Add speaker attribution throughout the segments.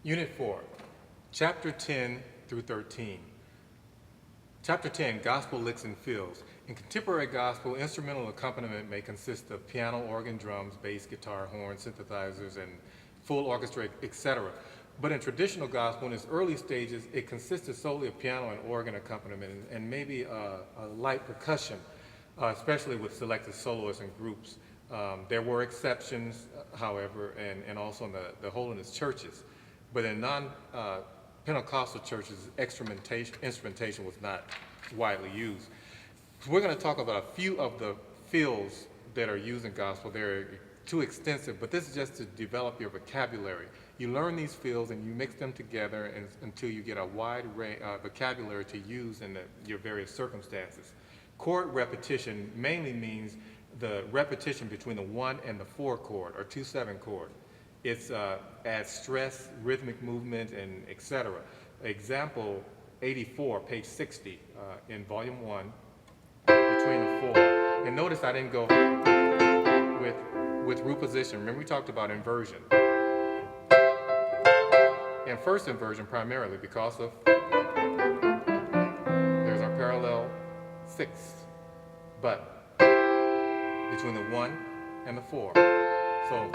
Speaker 1: Unit 4, Chapter 10 through 13. Chapter 10, Gospel Licks and Fills. In contemporary gospel, instrumental accompaniment may consist of piano, organ, drums, bass, guitar, horns, synthesizers, and full orchestra, etc. But in traditional gospel, in its early stages, it consisted solely of piano and organ accompaniment and maybe a light percussion, especially with selected soloists and groups. There were exceptions, however, and also in the holiness churches. But in non-Pentecostal churches, instrumentation was not widely used. So we're going to talk about a few of the fills that are used in gospel. They're too extensive, but this is just to develop your vocabulary. You learn these fills and you mix them together until you get a wide vocabulary to use in your various circumstances. Chord repetition mainly means the repetition between the 1 and the 4 chord, or 2/7 chord. It's adds stress, rhythmic movement, and etc. Example 84, page 60, in volume 1, between the 4. And notice I didn't go with root position. Remember we talked about inversion. And first inversion primarily because of, there's our parallel 6, but between the 1 and the 4. So,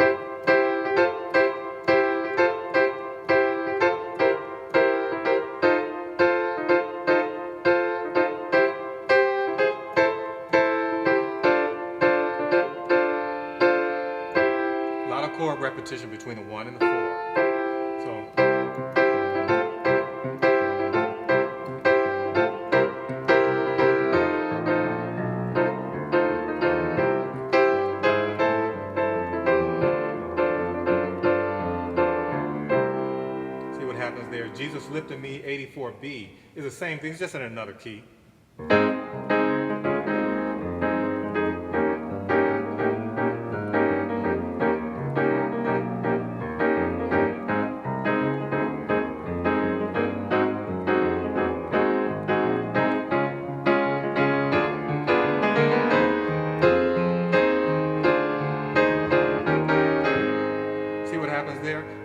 Speaker 1: chord repetition between the 1 and the 4. So, see what happens there. Jesus lifted me, 84B, is the same thing, it's just in another key.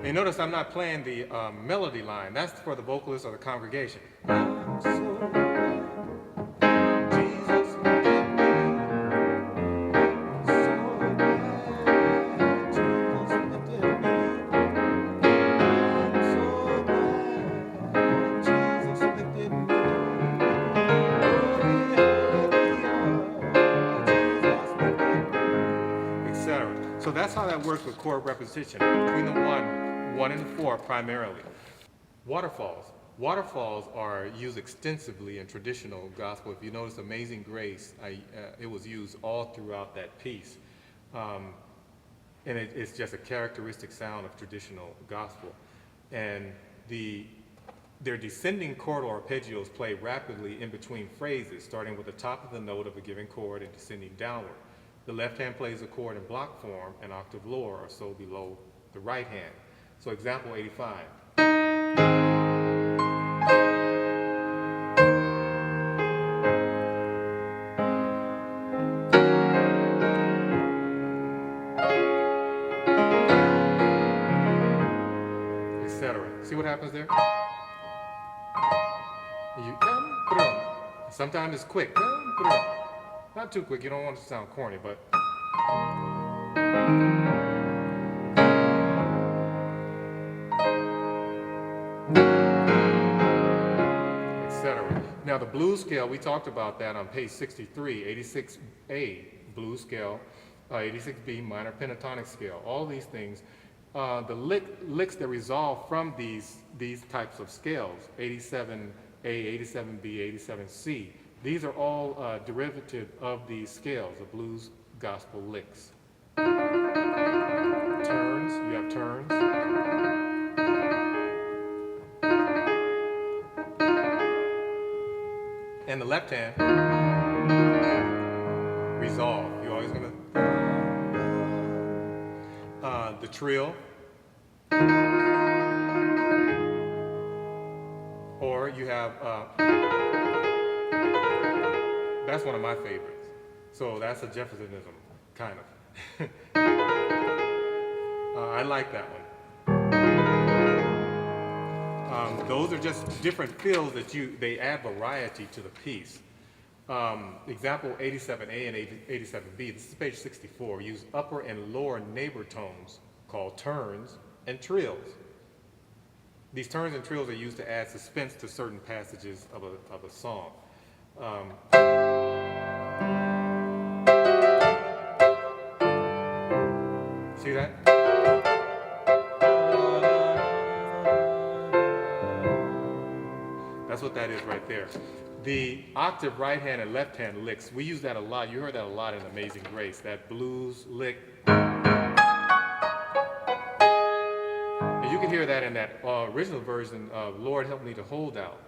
Speaker 1: And notice I'm not playing the melody line. That's for the vocalist or the congregation. I'm so glad Jesus lifted me. So glad Jesus lifted me. I'm so glad Jesus lifted me. Etc. So that's how that works with chord repetition between the 1 and the 4 primarily. Waterfalls. Waterfalls are used extensively in traditional gospel. If you notice Amazing Grace, it was used all throughout that piece. And it's just a characteristic sound of traditional gospel. And their descending chord or arpeggios play rapidly in between phrases, starting with the top of the note of a given chord and descending downward. The left hand plays the chord in block form, an octave lower or so below the right hand. So example 85. Etc. See what happens there? Sometimes it's quick. Not too quick, you don't want it to sound corny, but etc. Now the blues scale, we talked about that on page 63, 86A blues scale, 86B minor pentatonic scale. All these things, the licks that resolve from these types of scales, 87A, 87B, 87C, these are all derivative of these scales, the blues gospel licks. Turns, you have turns. And the left hand, resolve. You're always gonna, the trill, or you have, that's one of my favorites. So that's a Jeffersonism, kind of. I like that one. those are just different fills that they add variety to the piece. Example 87A and 87B, this is page 64, use upper and lower neighbor tones called turns and trills. These turns and trills are used to add suspense to certain passages of a song. See that? That's what that is right there. The octave right hand and left hand licks, we use that a lot. You heard that a lot in Amazing Grace, that blues lick. And you can hear that in that original version of Lord Help Me to Hold Out.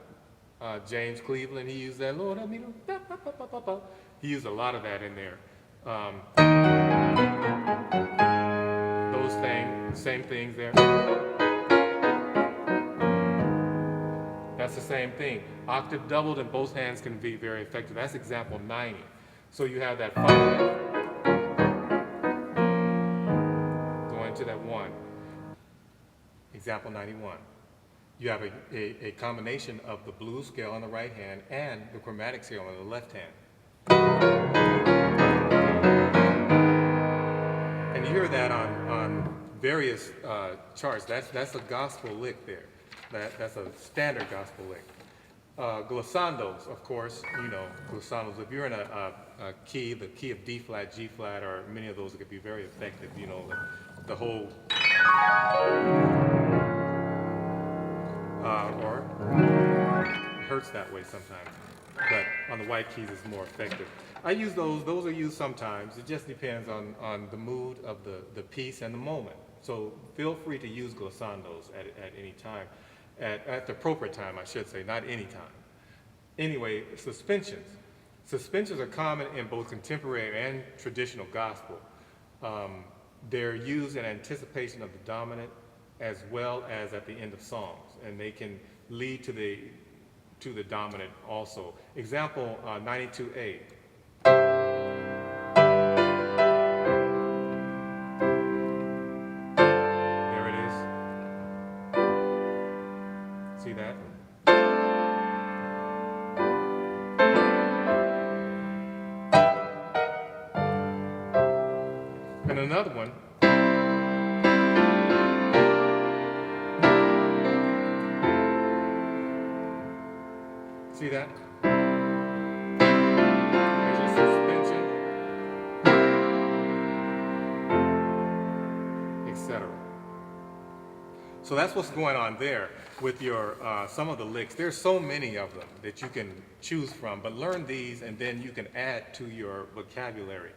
Speaker 1: James Cleveland, he used that, Lord help me to, da, da, da, da, da, da. He used a lot of that in there. Those same things there. That's the same thing. Octave doubled and both hands can be very effective. That's example 90. So you have that 5 going to that 1. Example 91. You have a combination of the blues scale on the right hand and the chromatic scale on the left hand. And you hear that on various charts. That's a gospel lick there. That's a standard gospel lick. Glissandos, of course, you know, glissandos. If you're in a key, the key of D flat, G flat, or many of those, it could be very effective, you know, the whole, or it hurts that way sometimes. But on the white keys, it's more effective. I use those are used sometimes. It just depends on the mood of the piece and the moment. So feel free to use glissandos at any time. At the appropriate time, I should say, not any time. Anyway, suspensions. Suspensions are common in both contemporary and traditional gospel. They're used in anticipation of the dominant as well as at the end of songs, and they can lead to the dominant also. Example 92A. See that? And another one. See that? There's your suspension, etc. So that's what's going on there with your some of the licks. There's so many of them that you can choose from, but learn these and then you can add to your vocabulary.